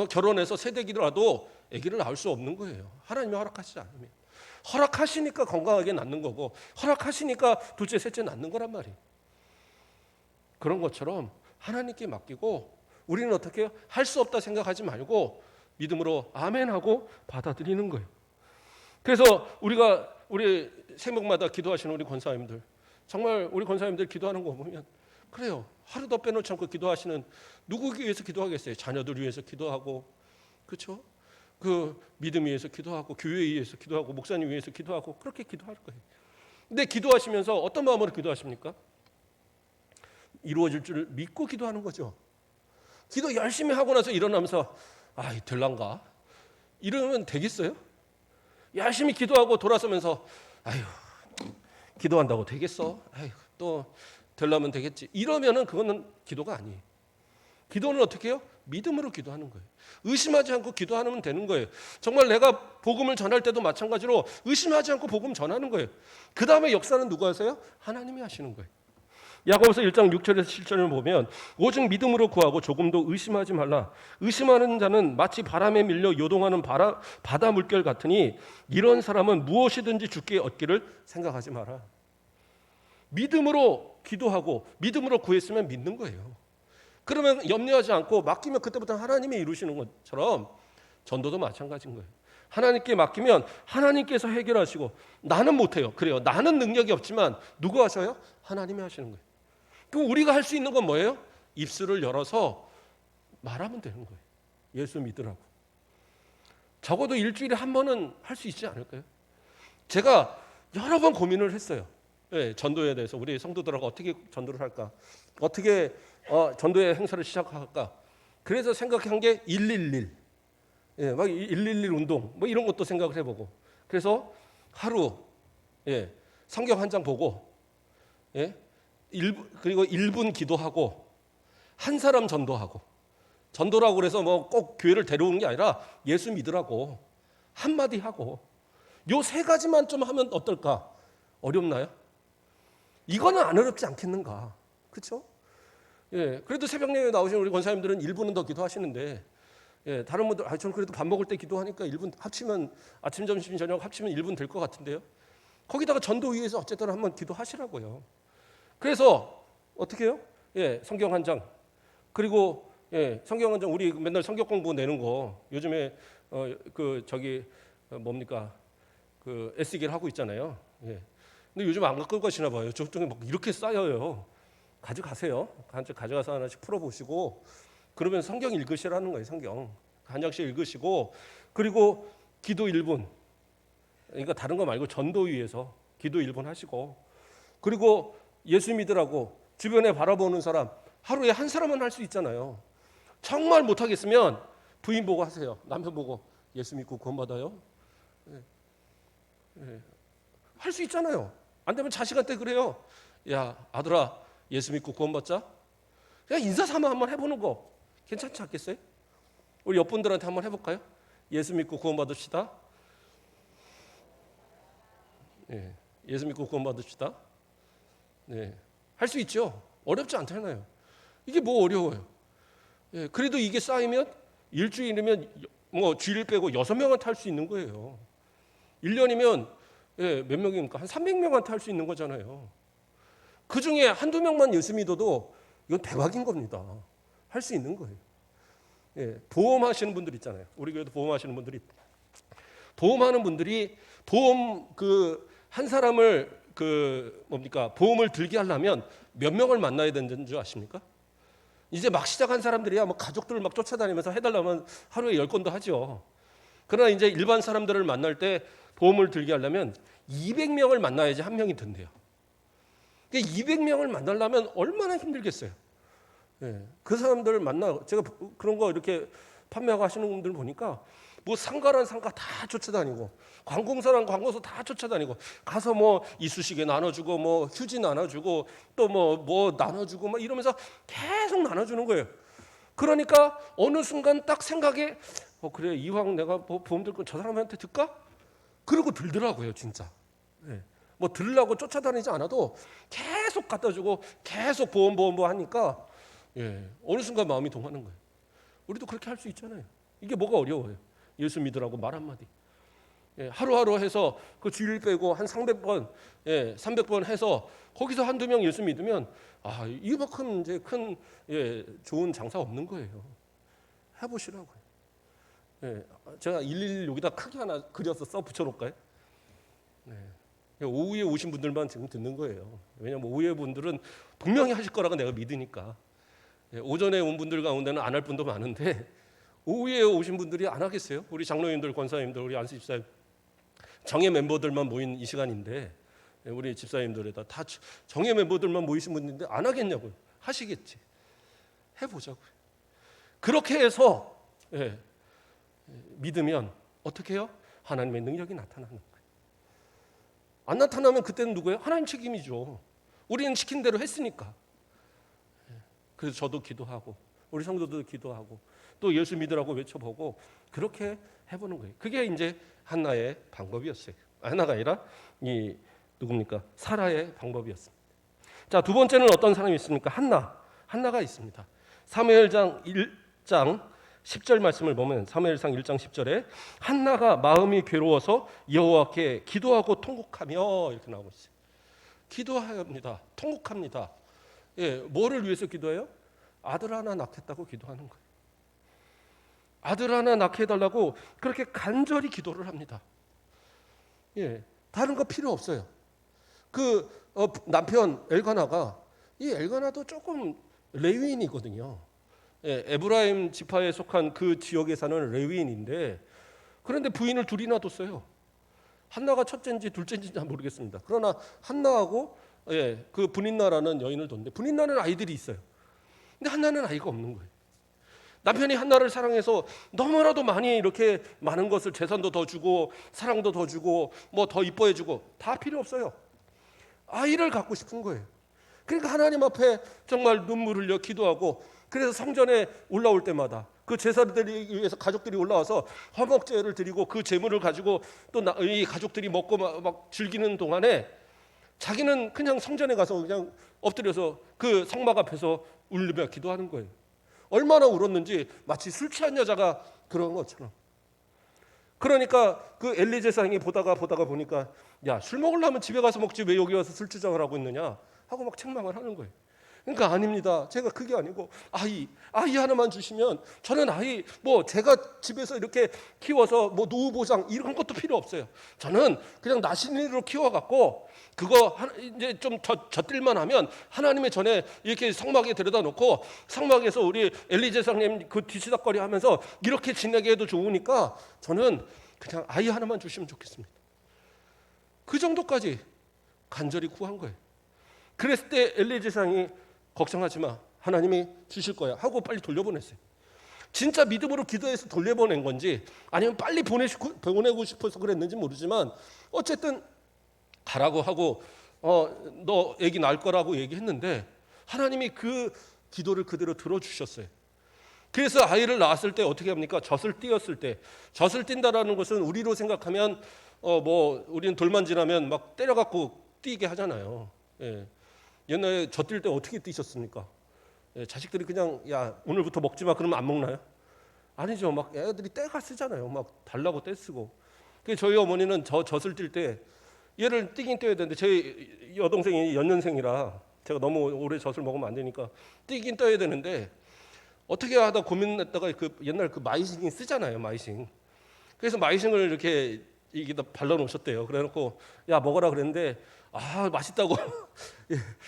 결혼해서 새댁이라도 아기를 낳을 수 없는 거예요. 하나님이 허락하시지 않으면. 허락하시니까 건강하게 낳는 거고 허락하시니까 둘째 셋째 낳는 거란 말이에요. 그런 것처럼 하나님께 맡기고 우리는 어떻게 해요? 할 수 없다 생각하지 말고 믿음으로 아멘하고 받아들이는 거예요. 그래서 우리 새벽마다 기도하시는 우리 권사님들, 정말 우리 권사님들 기도하는 거 보면 그래요. 하루도 빼놓지 않고 기도하시는, 누구 위해서 기도하겠어요? 자녀들 위해서 기도하고, 그렇죠? 그 믿음 위해서 기도하고, 교회 위해서 기도하고, 목사님 위해서 기도하고, 그렇게 기도할 거예요. 근데 기도하시면서 어떤 마음으로 기도하십니까? 이루어질 줄 믿고 기도하는 거죠. 기도 열심히 하고 나서 일어나면서 될란가? 이러면 되겠어요? 열심히 기도하고 돌아서면서 기도한다고 되겠어? 또 되려면 되겠지. 이러면은 그거는 기도가 아니에요. 기도는 어떻게 해요? 믿음으로 기도하는 거예요. 의심하지 않고 기도하면 되는 거예요. 정말 내가 복음을 전할 때도 마찬가지로 의심하지 않고 복음 전하는 거예요. 그 다음에 역사는 누가 하세요? 하나님이 하시는 거예요. 야고보서 1장 6절에서 7절을 보면 오직 믿음으로 구하고 조금도 의심하지 말라. 의심하는 자는 마치 바람에 밀려 요동하는 바다 물결 같으니 이런 사람은 무엇이든지 주께 얻기를 생각하지 마라. 믿음으로 기도하고 믿음으로 구했으면 믿는 거예요. 그러면 염려하지 않고 맡기면 그때부터 하나님이 이루시는 것처럼 전도도 마찬가지인 거예요. 하나님께 맡기면 하나님께서 해결하시고, 나는 못해요. 그래요. 나는 능력이 없지만 누구 하셔요? 하나님이 하시는 거예요. 그럼 우리가 할 수 있는 건 뭐예요? 입술을 열어서 말하면 되는 거예요. 예수 믿으라고. 적어도 일주일에 한 번은 할 수 있지 않을까요? 제가 여러 번 고민을 했어요. 전도에 대해서 우리 성도들하고 어떻게 전도를 할까? 어떻게 전도의 행사를 시작할까? 그래서 생각한 게 111. 막 111 운동 뭐 이런 것도 생각을 해보고, 그래서 하루 성경 한 장 보고, 그리고 1분 기도하고, 한 사람 전도하고, 전도라고 그래서 뭐 꼭 교회를 데려오는 게 아니라 예수 믿으라고 한마디 하고, 요 세 가지만 좀 하면 어떨까? 어렵나요? 이거는 안 어렵지 않겠는가? 그렇죠? 그래도 새벽 예배 나오신 우리 권사님들은 1분은 더 기도하시는데, 다른 분들 저는 그래도 밥 먹을 때 기도하니까 1분 합치면, 아침 점심 저녁 합치면 1분 될 것 같은데요. 거기다가 전도 위해서 어쨌든 한번 기도하시라고요. 그래서 어떻게 해요? 성경 한 장, 그리고 성경 한 장, 우리 맨날 성경 공부 내는 거 요즘에 뭡니까, 그 SE기를 하고 있잖아요. 근데 요즘 안 갖고 가시나 봐요. 저쪽에 막 이렇게 쌓여요. 가져가세요. 가져가서 하나씩 풀어보시고, 그러면 성경 읽으시라는 거예요. 성경 한 장씩 읽으시고, 그리고 기도 1분, 그러니까 다른 거 말고 전도 위해서 기도 1분 하시고, 그리고 예수 믿으라고 주변에 바라보는 사람 하루에 한 사람은 할 수 있잖아요. 정말 못하겠으면 부인 보고 하세요. 남편 보고 예수 믿고 구원받아요. 할 수 있잖아요. 안 되면 자식한테 그래요. 야 아들아, 예수 믿고 구원받자. 그냥 인사 삼아 한번 해보는 거 괜찮지 않겠어요? 우리 옆분들한테 한번 해볼까요? 예수 믿고 구원받읍시다. 예수 믿고 구원받읍시다. 할 수 있죠. 어렵지 않잖아요. 이게 뭐 어려워요. 그래도 이게 쌓이면 일주일이면 뭐 주일 빼고 6명한테 할 수 있는 거예요. 1년이면 몇 명입니까? 한 300명한테 할 수 있는 거잖아요. 그 중에 한두 명만 예수 믿어도 이건 대박인 겁니다. 할 수 있는 거예요. 보험하시는 분들 있잖아요. 우리 교회도 보험하시는 분들이, 보험하는 분들이 보험 한 사람을 보험을 들게 하려면 몇 명을 만나야 되는 줄 아십니까? 이제 막 시작한 사람들이야 뭐 가족들을 막 쫓아다니면서 해달라면 하루에 10건도 하죠. 그러나 이제 일반 사람들을 만날 때 보험을 들게 하려면 200명을 만나야지 한 명이 든대요. 200명을 만나려면 얼마나 힘들겠어요. 그 사람들을 제가 그런 거 이렇게 판매하고 하시는 분들 보니까 뭐 상가란 상가 다 쫓아다니고, 관공서란 관공서 다 쫓아다니고, 가서 뭐 이쑤시개 나눠주고, 뭐 휴지 나눠주고, 또 뭐 나눠주고, 막 이러면서 계속 나눠주는 거예요. 그러니까 어느 순간 딱 생각에 그래, 이왕 내가 보험 들 건 저 사람한테 들까? 그러고 들더라고요, 진짜. 뭐 들으려고 쫓아다니지 않아도 계속 갖다 주고 계속 보험 하니까 어느 순간 마음이 동하는 거예요. 우리도 그렇게 할 수 있잖아요. 이게 뭐가 어려워요? 예수 믿으라고 말 한마디. 예, 하루하루 해서 그 주일 빼고 한 300번, 300번 해서 거기서 한두 명 예수 믿으면 이만큼 이제 큰 좋은 장사 없는 거예요. 해보시라고요. 예, 제가 111 여기다 크게 하나 그려서 써 붙여놓을까요? 오후에 오신 분들만 지금 듣는 거예요. 왜냐하면 오후에 분들은 분명히 하실 거라고 내가 믿으니까. 오전에 온 분들 가운데는 안 할 분도 많은데 오후에 오신 분들이 안 하겠어요? 우리 장로님들, 권사님들, 우리 안수 집사님, 정예 멤버들만 모인 이 시간인데 우리 집사님들에다 다 정예 멤버들만 모이신 분인데 안 하겠냐고요? 하시겠지. 해보자고요. 그렇게 해서 믿으면 어떻게 해요? 하나님의 능력이 나타나는 거예요. 안 나타나면 그때는 누구예요? 하나님 책임이죠. 우리는 시킨 대로 했으니까. 그래서 저도 기도하고 우리 성도도 기도하고 또 예수 믿으라고 외쳐보고 그렇게 해보는 거예요. 그게 이제 한나의 방법이었어요. 하나가 아니라 이 누굽니까? 사라의 방법이었습니다. 자, 두 번째는 어떤 사람이 있습니까? 한나가 있습니다. 사무엘상 1장 10절 말씀을 보면 사무엘상 1장 10절에 한나가 마음이 괴로워서 여호와께 기도하고 통곡하며 이렇게 나오고 있어요. 기도합니다. 통곡합니다. 뭐를 위해서 기도해요? 아들 하나 낳겠다고 기도하는 거예요. 아들 하나 낳게 해달라고 그렇게 간절히 기도를 합니다. 다른 거 필요 없어요. 남편 엘가나가 이 엘가나도 조금 레위인이거든요. 에브라임 지파에 속한 그 지역에 사는 레위인인데 그런데 부인을 둘이나 뒀어요. 한나가 첫째인지 둘째인지 잘 모르겠습니다. 그러나 한나하고 그 분인나라는 여인을 뒀는데 분인나는 아이들이 있어요. 근데 한나는 아이가 없는 거예요. 남편이 한나를 사랑해서 너무나도 많이 이렇게 많은 것을 재산도 더 주고 사랑도 더 주고 뭐 더 이뻐해 주고 다 필요 없어요. 아이를 갖고 싶은 거예요. 그러니까 하나님 앞에 정말 눈물 흘려 기도하고 그래서 성전에 올라올 때마다 그 제사를 드리기 위해서 가족들이 올라와서 화목제를 드리고 그 제물을 가지고 또 이 가족들이 먹고 막 즐기는 동안에 자기는 그냥 성전에 가서 그냥 엎드려서 그 성막 앞에서 울며 기도하는 거예요. 얼마나 울었는지 마치 술 취한 여자가 그런 것처럼. 그러니까 그 엘리 제사장이 보다가 보니까 야, 술 먹으려면 집에 가서 먹지 왜 여기 와서 술 주장을 하고 있느냐 하고 막 책망을 하는 거예요. 그러니까 아닙니다. 제가 그게 아니고 아이 하나만 주시면 저는 아이 뭐 제가 집에서 이렇게 키워서 뭐 노후 보장 이런 것도 필요 없어요. 저는 그냥 나신이로 키워갖고 그거 이제 좀 젖들만 하면 하나님의 전에 이렇게 성막에 들여다 놓고 성막에서 우리 엘리 제사장님 그 뒤치다거리 하면서 이렇게 지내게 해도 좋으니까 저는 그냥 아이 하나만 주시면 좋겠습니다. 그 정도까지 간절히 구한 거예요. 그랬을 때 엘리 제사장이 걱정하지 마. 하나님이 주실 거야 하고 빨리 돌려보냈어요. 진짜 믿음으로 기도해서 돌려보낸 건지 아니면 빨리 보내고 싶어서 그랬는지 모르지만 어쨌든 가라고 하고 너 애기 낳을 거라고 얘기했는데 하나님이 그 기도를 그대로 들어주셨어요. 그래서 아이를 낳았을 때 어떻게 합니까? 젖을 띄었을 때 젖을 띈다라는 것은 우리로 생각하면 뭐 우리는 돌만 지나면 막 때려갖고 띄게 하잖아요. 옛날에 젖 뛸 때 어떻게 뛰셨습니까? 자식들이 그냥 야 오늘부터 먹지 마 그러면 안 먹나요? 아니죠. 막 애들이 떼가 쓰잖아요. 막 달라고 떼 쓰고. 그래서 저희 어머니는 젖을 뛸 때 얘를 뛰긴 뛰어야 되는데 제 여동생이 연년생이라 제가 너무 오래 젖을 먹으면 안 되니까 뛰긴 뛰어야 되는데 어떻게 하다 고민했다가 그 옛날 그 마이싱이 쓰잖아요. 마이싱. 그래서 마이싱을 이렇게 이게다 발라 놓으셨대요. 그래놓고 야 먹어라 그랬는데 맛있다고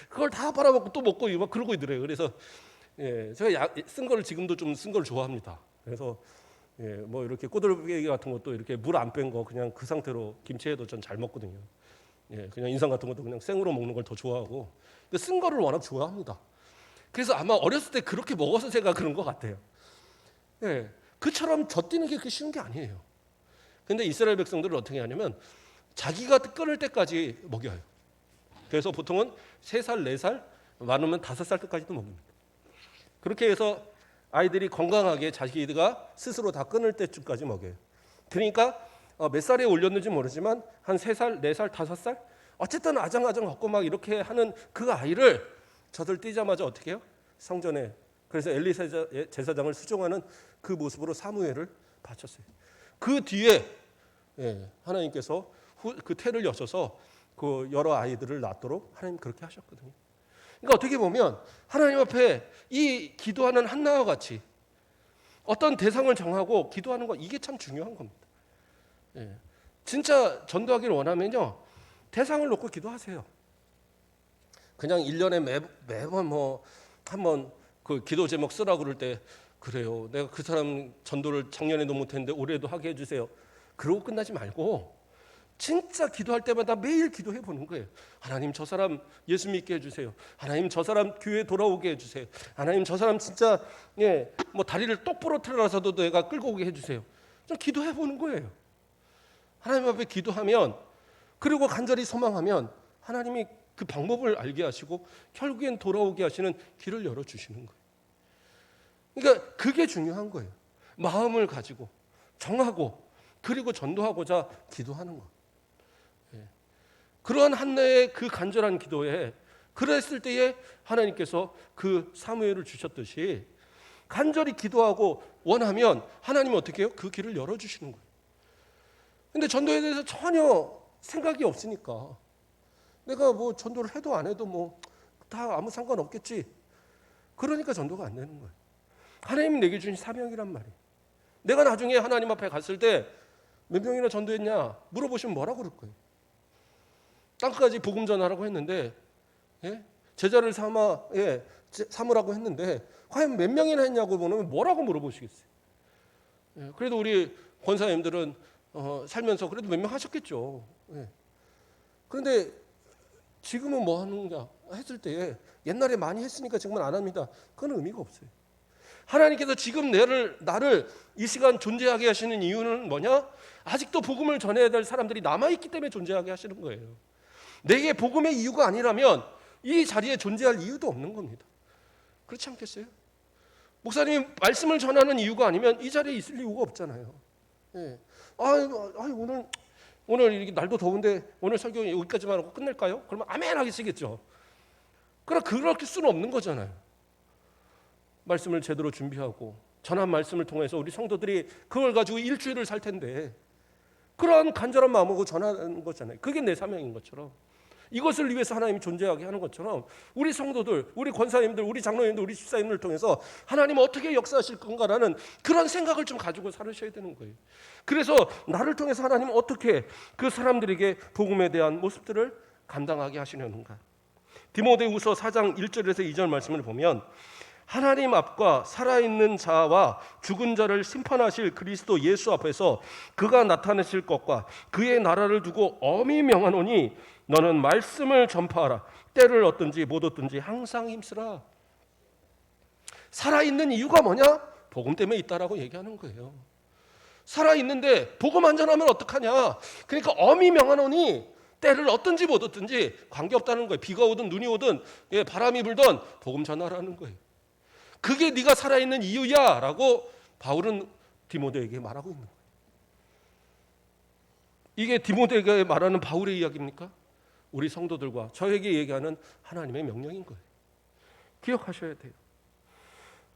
그걸 다 빨아먹고 또 먹고 막 그러고 있더래요. 그래서 제가 쓴 거를 지금도 좀 쓴 걸 좋아합니다. 그래서 뭐 이렇게 꼬들배기 같은 것도 이렇게 물 안 뺀 거 그냥 그 상태로 김치에도 전 잘 먹거든요. 그냥 인삼 같은 것도 그냥 생으로 먹는 걸 더 좋아하고 근데 쓴 거를 워낙 좋아합니다. 그래서 아마 어렸을 때 그렇게 먹어서 제가 그런 것 같아요. 그처럼 젖뛰는 게 그렇게 쉬운 게 아니에요. 근데 이스라엘 백성들은 어떻게 하냐면 자기가 끊을 때까지 먹여요. 그래서 보통은 3살, 4살, 많으면 5살 때까지도 먹입니다. 그렇게 해서 아이들이 건강하게 자기가 스스로 다 끊을 때쯤까지 먹여요. 그러니까 몇 살에 올렸는지 모르지만 한 3살, 4살, 5살 어쨌든 아장아장 걷고 막 이렇게 하는 그 아이를 젖을 띄자마자 어떻게 해요? 성전에 그래서 엘리 제사장을 수종하는 그 모습으로 사무엘을 바쳤어요. 그 뒤에 하나님께서 그 태를 여셔서 그 여러 아이들을 낳도록 하나님 그렇게 하셨거든요. 그러니까 어떻게 보면 하나님 앞에 이 기도하는 한나와 같이 어떤 대상을 정하고 기도하는 거, 이게 참 중요한 겁니다. 진짜 전도하기를 원하면요, 대상을 놓고 기도하세요. 그냥 1년에 매번 뭐 한번 그 기도 제목 쓰라고 그럴 때, 그래요, 내가 그 사람 전도를 작년에도 못했는데 올해도 하게 해주세요, 그러고 끝나지 말고 진짜 기도할 때마다 매일 기도해 보는 거예요. 하나님, 저 사람 예수 믿게 해주세요. 하나님, 저 사람 교회 돌아오게 해주세요. 하나님, 저 사람 진짜 뭐 다리를 똑 부러뜨려서도 내가 끌고 오게 해주세요. 좀 기도해 보는 거예요. 하나님 앞에 기도하면, 그리고 간절히 소망하면 하나님이 그 방법을 알게 하시고 결국엔 돌아오게 하시는 길을 열어주시는 거예요. 그러니까 그게 중요한 거예요. 마음을 가지고 정하고 그리고 전도하고자 기도하는 것. 그러한 한나의 그 간절한 기도에, 그랬을 때에 하나님께서 그 사무엘을 주셨듯이 간절히 기도하고 원하면 하나님은 어떻게 해요? 그 길을 열어주시는 거예요. 근데 전도에 대해서 전혀 생각이 없으니까 내가 뭐 전도를 해도 안 해도 뭐 다 아무 상관없겠지, 그러니까 전도가 안 되는 거예요. 하나님이 내게 주신 사명이란 말이에요. 내가 나중에 하나님 앞에 갔을 때 몇 명이나 전도했냐 물어보시면 뭐라고 그럴 거예요? 땅까지 복음 전하라고 했는데, 제자를 삼으라고 했는데 과연 몇 명이나 했냐고 보면 뭐라고 물어보시겠어요? 그래도 우리 권사님들은 살면서 그래도 몇 명 하셨겠죠. 그런데 지금은 뭐 하는가 했을 때, 옛날에 많이 했으니까 지금은 안 합니다, 그건 의미가 없어요. 하나님께서 지금 나를 이 시간 존재하게 하시는 이유는 뭐냐? 아직도 복음을 전해야 될 사람들이 남아있기 때문에 존재하게 하시는 거예요. 내게 복음의 이유가 아니라면 이 자리에 존재할 이유도 없는 겁니다. 그렇지 않겠어요? 목사님 말씀을 전하는 이유가 아니면 이 자리에 있을 이유가 없잖아요. 오늘 이렇게 날도 더운데 오늘 설교 여기까지만 하고 끝낼까요? 그러면 아멘 하시겠죠. 그러나 그럴 수는 없는 거잖아요. 말씀을 제대로 준비하고 전한 말씀을 통해서 우리 성도들이 그걸 가지고 일주일을 살 텐데, 그러한 간절한 마음으로 전하는 거잖아요. 그게 내 사명인 것처럼, 이것을 위해서 하나님이 존재하게 하는 것처럼 우리 성도들, 우리 권사님들, 우리 장로님들, 우리 집사님들을 통해서 하나님 어떻게 역사하실 건가라는 그런 생각을 좀 가지고 살으셔야 되는 거예요. 그래서 나를 통해서 하나님 어떻게 그 사람들에게 복음에 대한 모습들을 감당하게 하시려는가. 디모데후서 4장 1절에서 2절 말씀을 보면, 하나님 앞과 살아있는 자와 죽은 자를 심판하실 그리스도 예수 앞에서 그가 나타나실 것과 그의 나라를 두고 엄히 명하노니 너는 말씀을 전파하라. 때를 얻든지 못 얻든지 항상 힘쓰라. 살아있는 이유가 뭐냐? 복음 때문에 있다라고 얘기하는 거예요. 살아있는데 복음 안 전하면 어떡하냐? 그러니까 엄히 명하노니 때를 얻든지 못 얻든지 관계없다는 거예요. 비가 오든 눈이 오든 바람이 불든 복음 전하라는 거예요. 그게 네가 살아있는 이유야 라고 바울은 디모데에게 말하고 있는 거예요. 이게 디모데에게 말하는 바울의 이야기입니까? 우리 성도들과 저에게 얘기하는 하나님의 명령인 거예요. 기억하셔야 돼요.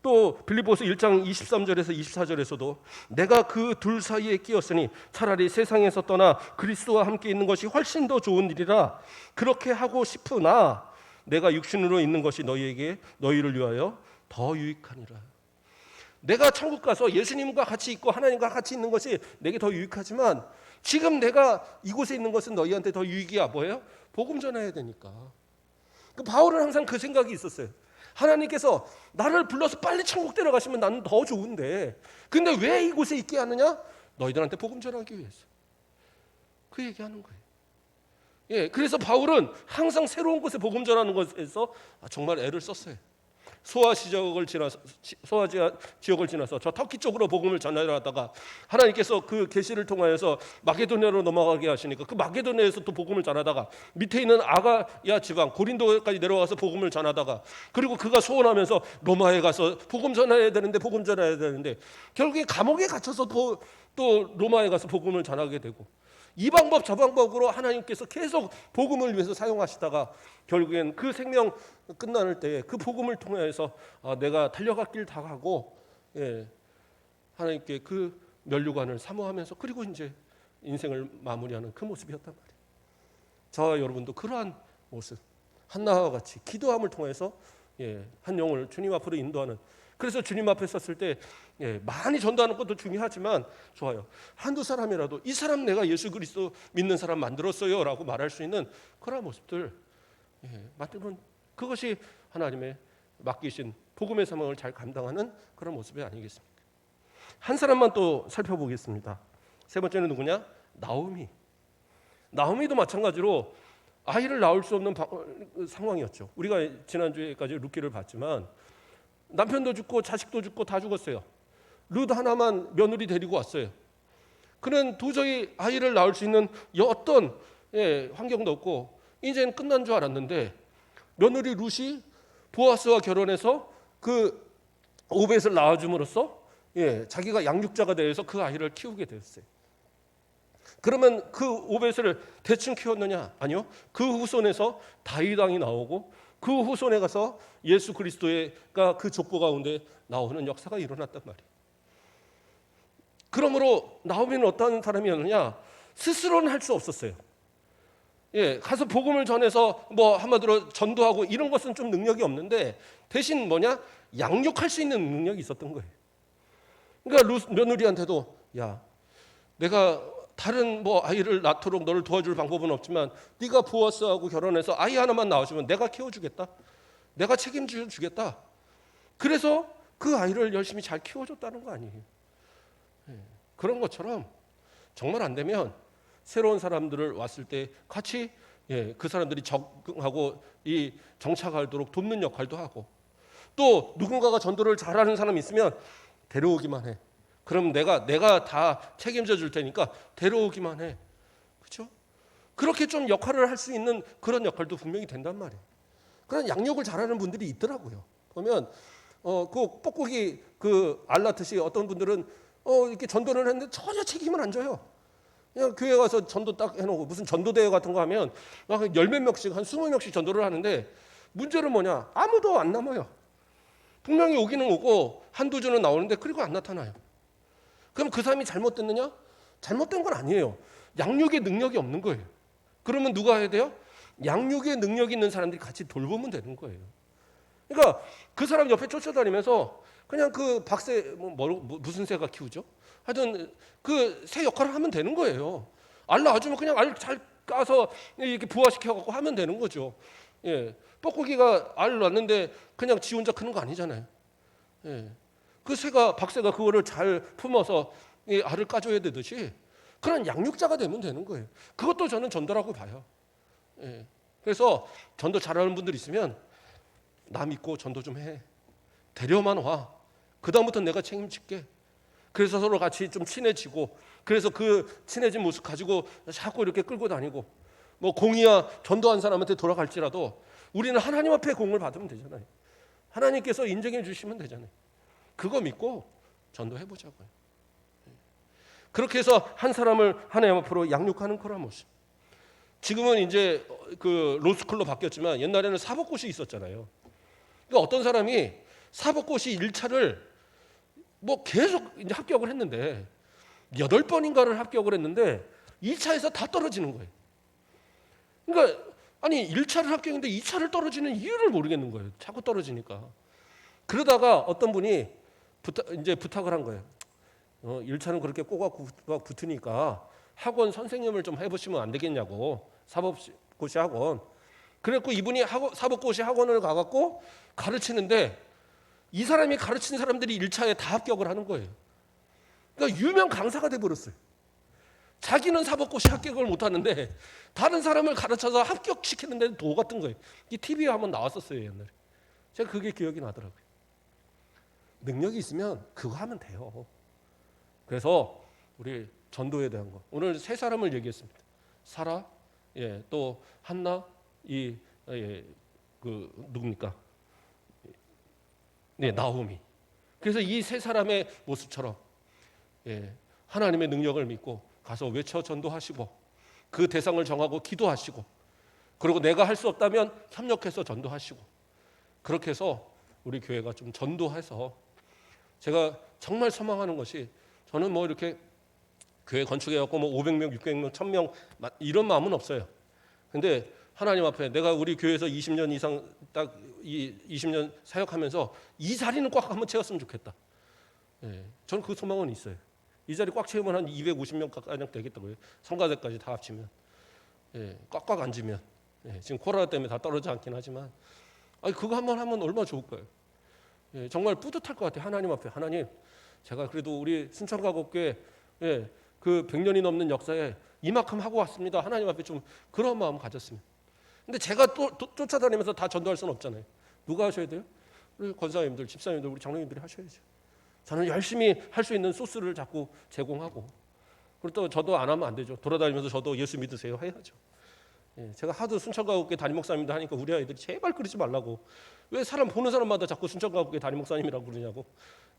또 빌립보서 1장 23절에서 24절에서도 내가 그 둘 사이에 끼었으니 차라리 세상에서 떠나 그리스도와 함께 있는 것이 훨씬 더 좋은 일이라 그렇게 하고 싶으나 내가 육신으로 있는 것이 너희를 위하여 더 유익하니라. 내가 천국 가서 예수님과 같이 있고 하나님과 같이 있는 것이 내게 더 유익하지만 지금 내가 이곳에 있는 것은 너희한테 더 유익이야. 뭐예요? 복음 전해야 되니까. 바울은 항상 그 생각이 있었어요. 하나님께서 나를 불러서 빨리 천국 데려가시면 나는 더 좋은데, 근데 왜 이곳에 있게 하느냐? 너희들한테 복음 전하기 위해서. 그 얘기하는 거예요. 그래서 바울은 항상 새로운 곳에 복음 전하는 것에서 정말 애를 썼어요. 소아 지역을 지나서 저 터키 쪽으로 복음을 전하려 하다가 하나님께서 그 계시를 통하여서 마게도냐로 넘어가게 하시니까 그 마게도냐에서 또 복음을 전하다가 밑에 있는 아가야 지방 고린도까지 내려와서 복음을 전하다가, 그리고 그가 소원하면서 로마에 가서 복음 전해야 되는데 결국에 감옥에 갇혀서 또 로마에 가서 복음을 전하게 되고, 이 방법 저 방법으로 하나님께서 계속 복음을 위해서 사용하시다가 결국엔 그 생명 끝나는 때에 그 복음을 통해서 내가 달려갈 길 다 가고 하나님께 그 면류관을 사모하면서, 그리고 이제 인생을 마무리하는 그 모습이었단 말이에요. 저와 여러분도 그러한 모습, 한나와 같이 기도함을 통해서 한 영혼을 주님 앞으로 인도하는, 그래서 주님 앞에 섰을 때 많이 전도하는 것도 중요하지만 좋아요. 한두 사람이라도 이 사람 내가 예수 그리스도 믿는 사람 만들었어요 라고 말할 수 있는 그런 모습들 만들면 그것이 하나님의 맡기신 복음의 사명을 잘 감당하는 그런 모습이 아니겠습니까? 한 사람만 또 살펴보겠습니다. 세 번째는 누구냐? 나오미. 나오미도 마찬가지로 아이를 낳을 수 없는 상황이었죠. 우리가 지난주에까지 룻기를 봤지만 남편도 죽고 자식도 죽고 다 죽었어요. 룻 하나만 며느리 데리고 왔어요. 그는 도저히 아이를 낳을 수 있는 어떤 환경도 없고 이제는 끝난 줄 알았는데 며느리 룻이 보아스와 결혼해서 그 오벳을 낳아줌으로써 자기가 양육자가 되어서 그 아이를 키우게 되었어요. 그러면 그 오벳을 대충 키웠느냐? 아니요. 그 후손에서 다윗 왕이 나오고 그 후손에 가서 예수 그리스도가 그 족보 가운데 나오는 역사가 일어났단 말이에요. 그러므로 나오미는 어떤 사람이었느냐? 스스로는 할 수 없었어요. 가서 복음을 전해서 뭐 한마디로 전도하고 이런 것은 좀 능력이 없는데 대신 뭐냐? 양육할 수 있는 능력이 있었던 거예요. 그러니까 며느리한테도 야, 내가 다른 뭐 아이를 낳도록 너를 도와줄 방법은 없지만 네가 보아스하고 결혼해서 아이 하나만 낳아주면 내가 키워주겠다. 내가 책임져 주겠다. 그래서 그 아이를 열심히 잘 키워줬다는 거 아니에요. 그런 것처럼 정말 안 되면 새로운 사람들을 왔을 때 같이 그 사람들이 적응하고 이 정착하도록 돕는 역할도 하고, 또 누군가가 전도를 잘하는 사람이 있으면 데려오기만 해. 그럼 내가 다 책임져 줄 테니까 데려오기만 해. 그렇죠? 그렇게 좀 역할을 할 수 있는 그런 역할도 분명히 된단 말이에요. 그런 양육을 잘하는 분들이 있더라고요. 보면 그 뽁뽁이 그 알 낳듯이 어떤 분들은 이렇게 전도를 했는데 전혀 책임을 안 져요. 그냥 교회 가서 전도 딱 해놓고 무슨 전도대회 같은 거 하면 막 열몇 명씩 한 20명씩 전도를 하는데 문제는 뭐냐? 아무도 안 남아요. 분명히 오기는 오고 한두 주는 나오는데 그리고 안 나타나요. 그럼 그 사람이 잘못됐느냐? 잘못된 건 아니에요. 양육의 능력이 없는 거예요. 그러면 누가 해야 돼요? 양육의 능력이 있는 사람들이 같이 돌보면 되는 거예요. 그러니까 그 사람 옆에 쫓아다니면서 그냥 그 박새 무슨 새가 키우죠? 하여튼 그 새 역할을 하면 되는 거예요. 알 낳아주면 그냥 알 잘 까서 이렇게 부화시켜갖고 하면 되는 거죠. 뻐꾸기가 알 낳는데 그냥 지 혼자 크는 거 아니잖아요. 그 새가 박새가 그거를 잘 품어서 이 알을 까줘야 되듯이 그런 양육자가 되면 되는 거예요. 그것도 저는 전도라고 봐요. 그래서 전도 잘하는 분들 있으면 나 믿고 전도 좀 해. 데려만 와. 그 다음부터 내가 책임질게. 그래서 서로 같이 좀 친해지고, 그래서 그 친해진 모습 가지고 자꾸 이렇게 끌고 다니고, 뭐 공이야 전도한 사람한테 돌아갈지라도 우리는 하나님 앞에 공을 받으면 되잖아요. 하나님께서 인정해 주시면 되잖아요. 그거 믿고 전도해 보자고요. 그렇게 해서 한 사람을 하나님 앞으로 양육하는 그런 모습. 지금은 이제 그 로스쿨로 바뀌었지만 옛날에는 사법고시 있었잖아요. 그러니까 어떤 사람이 사법고시 1차를 뭐 계속 이제 합격을 했는데 8번인가를 합격을 했는데 2차에서 다 떨어지는 거예요. 그러니까 아니 1차를 합격했는데 2차를 떨어지는 이유를 모르겠는 거예요. 자꾸 떨어지니까. 그러다가 어떤 분이 부탁을 한 거예요. 1차는 그렇게 꼬박 붙으니까 학원 선생님을 좀 해보시면 안 되겠냐고. 사법고시 학원. 그래갖고 이분이 사법고시 학원을 가갖고 가르치는데 이 사람이 가르친 사람들이 1차에 다 합격을 하는 거예요. 그러니까 유명 강사가 돼버렸어요. 자기는 사법고시 합격을 못하는데 다른 사람을 가르쳐서 합격시키는데 도 같은 거예요. 이 TV에 한번 나왔었어요 옛날에. 제가 그게 기억이 나더라고요. 능력이 있으면 그거 하면 돼요. 그래서 우리 전도에 대한 거 오늘 세 사람을 얘기했습니다. 사라, 또 한나, 그 누굽니까? 나오미. 그래서 이 세 사람의 모습처럼 하나님의 능력을 믿고 가서 외쳐 전도하시고 그 대상을 정하고 기도하시고 그리고 내가 할 수 없다면 협력해서 전도하시고 그렇게 해서 우리 교회가 좀 전도해서 제가 정말 소망하는 것이 저는 뭐 이렇게 교회 건축해갖고 뭐 500명, 600명, 1000명 이런 마음은 없어요. 근데 하나님 앞에 내가 우리 교회에서 20년 이상 딱 20년 사역하면서 이 자리는 꽉 한번 채웠으면 좋겠다. 예, 저는 그 소망은 있어요. 이 자리 꽉 채우면 한 250명 가까이 되겠다고요. 성가대까지 다 합치면. 예, 꽉꽉 앉으면. 예, 지금 코로나 때문에 다 떨어져 않긴 하지만 아니 그거 한번 하면 얼마나 좋을까요? 예, 정말 뿌듯할 것 같아요. 하나님 앞에 하나님 제가 그래도 우리 순천가곡교회 예, 그 100년이 넘는 역사에 이만큼 하고 왔습니다. 하나님 앞에 좀 그런 마음 가졌으면. 근데 제가 또 쫓아다니면서 다 전도할 수는 없잖아요. 누가 하셔야 돼요? 우리 권사님들, 집사님들, 우리 장로님들이 하셔야죠. 저는 열심히 할 수 있는 소스를 자꾸 제공하고 그리고 또 저도 안 하면 안 되죠. 돌아다니면서 저도 예수 믿으세요 해야죠. 예, 제가 하도 순천가곡교회 담임 목사님들 하니까 우리 아이들이 제발 그러지 말라고. 왜 사람 보는 사람마다 자꾸 순천가곡교회 담임 목사님이라고 그러냐고.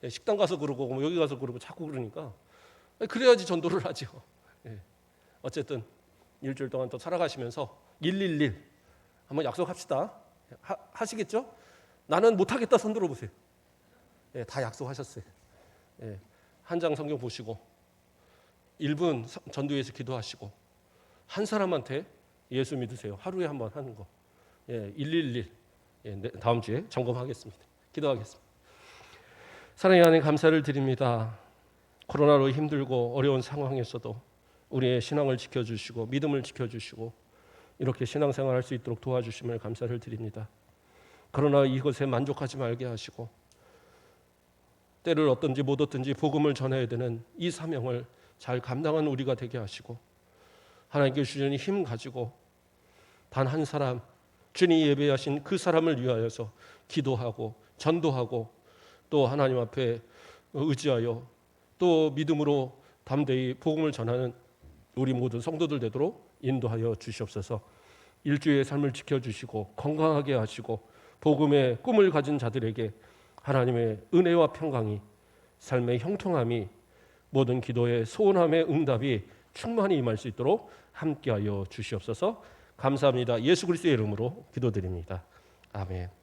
예, 식당 가서 그러고 뭐 여기 가서 그러고 자꾸 그러니까 그래야지 전도를 하죠. 예, 어쨌든 일주일 동안 또 살아가시면서 111 한번 약속합시다. 하시겠죠? 나는 못하겠다 손 들어보세요. 예, 다 약속하셨어요. 예, 한 장 성경 보시고 1분 전도회에서 기도하시고 한 사람한테 예수 믿으세요. 하루에 한 번 하는 거. 예, 111. 예, 다음 주에 점검하겠습니다. 기도하겠습니다. 사랑의 하나님 감사를 드립니다. 코로나로 힘들고 어려운 상황에서도 우리의 신앙을 지켜주시고 믿음을 지켜주시고 이렇게 신앙생활할 수 있도록 도와주심을 감사를 드립니다. 그러나 이것에 만족하지 말게 하시고 때를 얻든지 못 얻든지 복음을 전해야 되는 이 사명을 잘 감당한 우리가 되게 하시고 하나님께 주시는 힘 가지고 단 한 사람 주님이 예배하신 그 사람을 위하여서 기도하고 전도하고 또 하나님 앞에 의지하여 또 믿음으로 담대히 복음을 전하는 우리 모든 성도들 되도록 인도하여 주시옵소서. 일주의 삶을 지켜주시고 건강하게 하시고 복음의 꿈을 가진 자들에게 하나님의 은혜와 평강이 삶의 형통함이 모든 기도의 소원함의 응답이 충만히 임할 수 있도록 함께하여 주시옵소서. 감사합니다. 예수 그리스도의 이름으로 기도드립니다. 아멘.